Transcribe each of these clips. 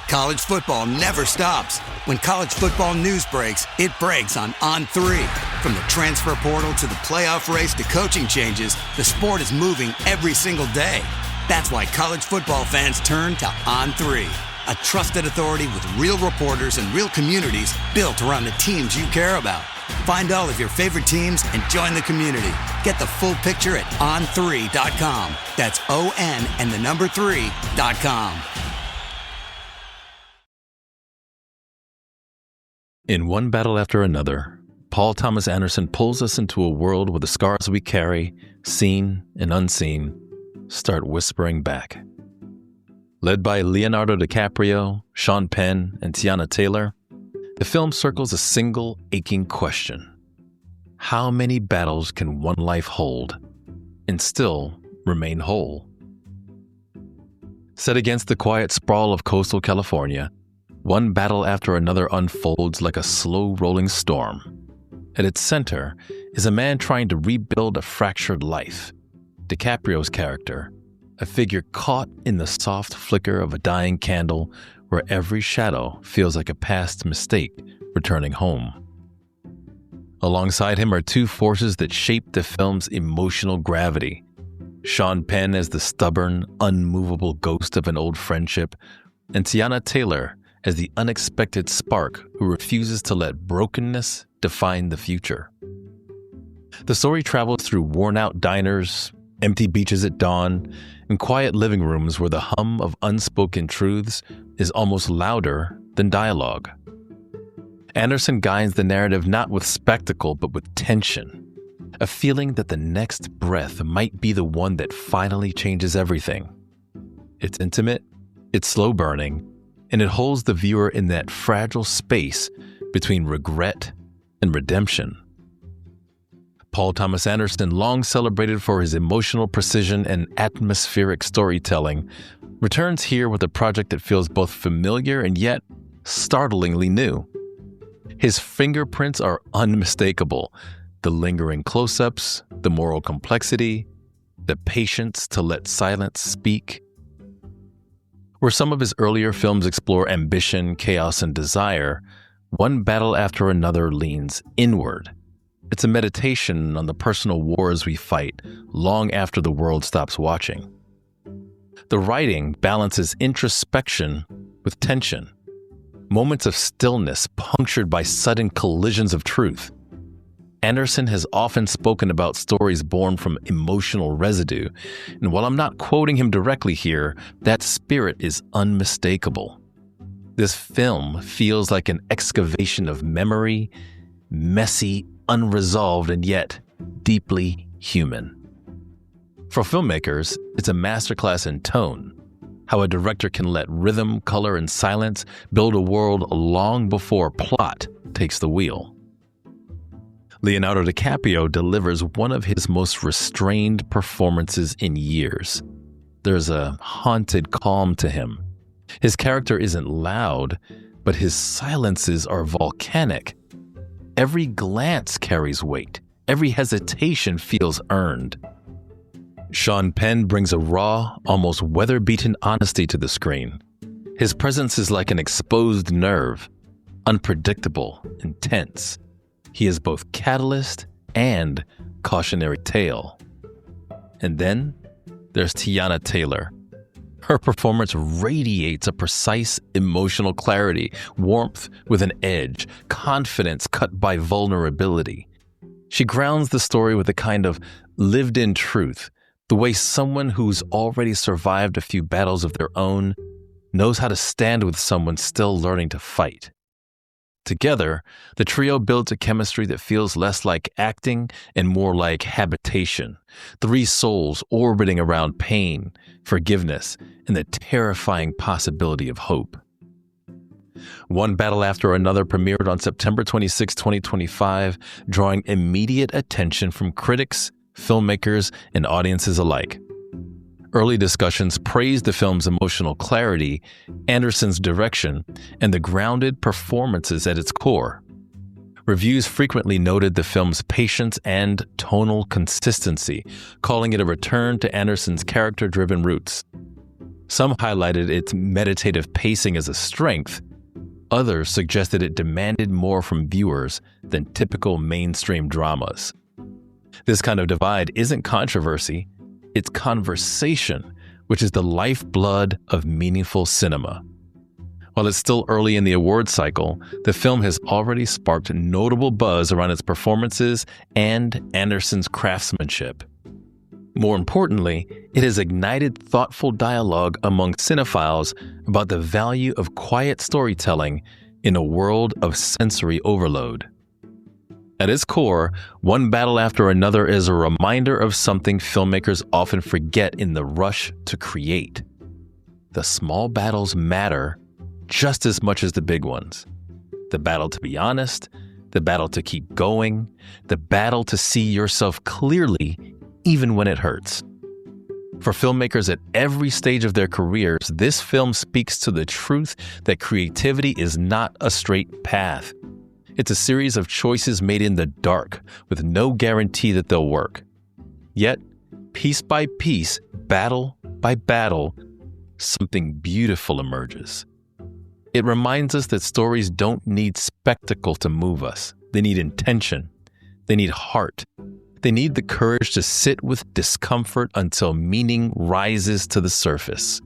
College football never stops. When college football news breaks, it breaks on On3. From the transfer portal to the playoff race to coaching changes, the sport is moving every single day. That's why college football fans turn to On3, a trusted authority with real reporters and real communities built around the teams you care about. Find all of your favorite teams and join the community. Get the full picture at on3.com. That's ON and the number 3.com. In one battle after another, Paul Thomas Anderson pulls us into a world where the scars we carry, seen and unseen, start whispering back. Led by Leonardo DiCaprio, Sean Penn, and Teyana Taylor, the film circles a single aching question. How many battles can one life hold and still remain whole? Set against the quiet sprawl of coastal California, one battle after another unfolds like a slow-rolling storm. At its center is a man trying to rebuild a fractured life. DiCaprio's character, a figure caught in the soft flicker of a dying candle where every shadow feels like a past mistake returning home. Alongside him are two forces that shape the film's emotional gravity. Sean Penn as the stubborn, unmovable ghost of an old friendship, and Teyana Taylor as the unexpected spark who refuses to let brokenness define the future. The story travels through worn-out diners, empty beaches at dawn, and quiet living rooms where the hum of unspoken truths is almost louder than dialogue. Anderson guides the narrative not with spectacle but with tension, a feeling that the next breath might be the one that finally changes everything. It's intimate, it's slow-burning, and it holds the viewer in that fragile space between regret and redemption. Paul Thomas Anderson, long celebrated for his emotional precision and atmospheric storytelling, returns here with a project that feels both familiar and yet startlingly new. His fingerprints are unmistakable. The lingering close-ups, the moral complexity, the patience to let silence speak. Where some of his earlier films explore ambition, chaos, and desire, one battle after another leans inward. It's a meditation on the personal wars we fight long after the world stops watching. The writing balances introspection with tension, moments of stillness punctured by sudden collisions of truth. Anderson has often spoken about stories born from emotional residue, and while I'm not quoting him directly here, that spirit is unmistakable. This film feels like an excavation of memory, messy, unresolved, and yet deeply human. For filmmakers, it's a masterclass in tone, how a director can let rhythm, color, and silence build a world long before plot takes the wheel. Leonardo DiCaprio delivers one of his most restrained performances in years. There's a haunted calm to him. His character isn't loud, but his silences are volcanic. Every glance carries weight. Every hesitation feels earned. Sean Penn brings a raw, almost weather-beaten honesty to the screen. His presence is like an exposed nerve, unpredictable, intense. He is both catalyst and cautionary tale. And then there's Teyana Taylor. Her performance radiates a precise emotional clarity, warmth with an edge, confidence cut by vulnerability. She grounds the story with a kind of lived-in truth, the way someone who's already survived a few battles of their own knows how to stand with someone still learning to fight. Together, the trio builds a chemistry that feels less like acting and more like habitation. Three souls orbiting around pain, forgiveness, and the terrifying possibility of hope. One Battle After Another premiered on September 26, 2025, drawing immediate attention from critics, filmmakers, and audiences alike. Early discussions praised the film's emotional clarity, Anderson's direction, and the grounded performances at its core. Reviews frequently noted the film's patience and tonal consistency, calling it a return to Anderson's character-driven roots. Some highlighted its meditative pacing as a strength. Others suggested it demanded more from viewers than typical mainstream dramas. This kind of divide isn't controversy, it's conversation, which is the lifeblood of meaningful cinema. While it's still early in the award cycle, the film has already sparked notable buzz around its performances and Anderson's craftsmanship. More importantly, it has ignited thoughtful dialogue among cinephiles about the value of quiet storytelling in a world of sensory overload. At its core, One Battle After Another is a reminder of something filmmakers often forget in the rush to create. The small battles matter just as much as the big ones. The battle to be honest, the battle to keep going, the battle to see yourself clearly even when it hurts. For filmmakers at every stage of their careers, this film speaks to the truth that creativity is not a straight path. It's a series of choices made in the dark, with no guarantee that they'll work. Yet, piece by piece, battle by battle, something beautiful emerges. It reminds us that stories don't need spectacle to move us. They need intention. They need heart. They need the courage to sit with discomfort until meaning rises to the surface.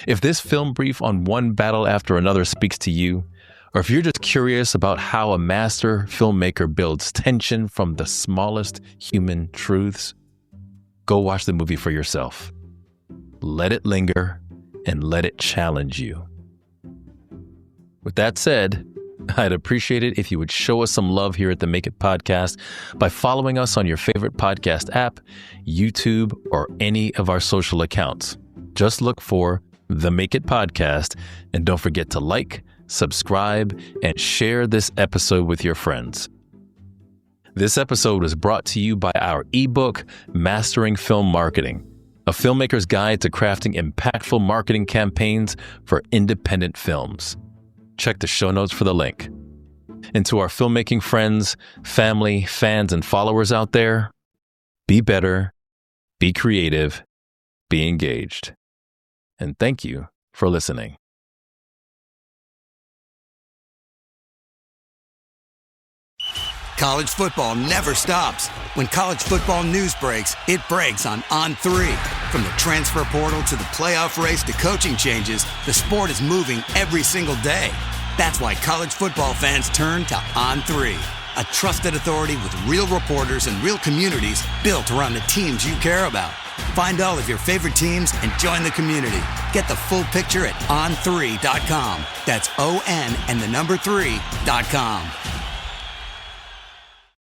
If this film brief on One Battle After Another speaks to you, or if you're just curious about how a master filmmaker builds tension from the smallest human truths, go watch the movie for yourself. Let it linger and let it challenge you. With that said, I'd appreciate it if you would show us some love here at the Make It Podcast by following us on your favorite podcast app, YouTube, or any of our social accounts. Just look for The Make It Podcast, and don't forget to like, subscribe, and share this episode with your friends. This episode was brought to you by our ebook, Mastering Film Marketing, a filmmaker's guide to crafting impactful marketing campaigns for independent films. Check the show notes for the link. And to our filmmaking friends, family, fans, and followers out there, be better, be creative, be engaged. And thank you for listening. College football never stops. When college football news breaks, it breaks on On3. From the transfer portal to the playoff race to coaching changes, the sport is moving every single day. That's why college football fans turn to On3, a trusted authority with real reporters and real communities built around the teams you care about. Find all of your favorite teams and join the community. Get the full picture at on3.com. That's ON and the number 3.com.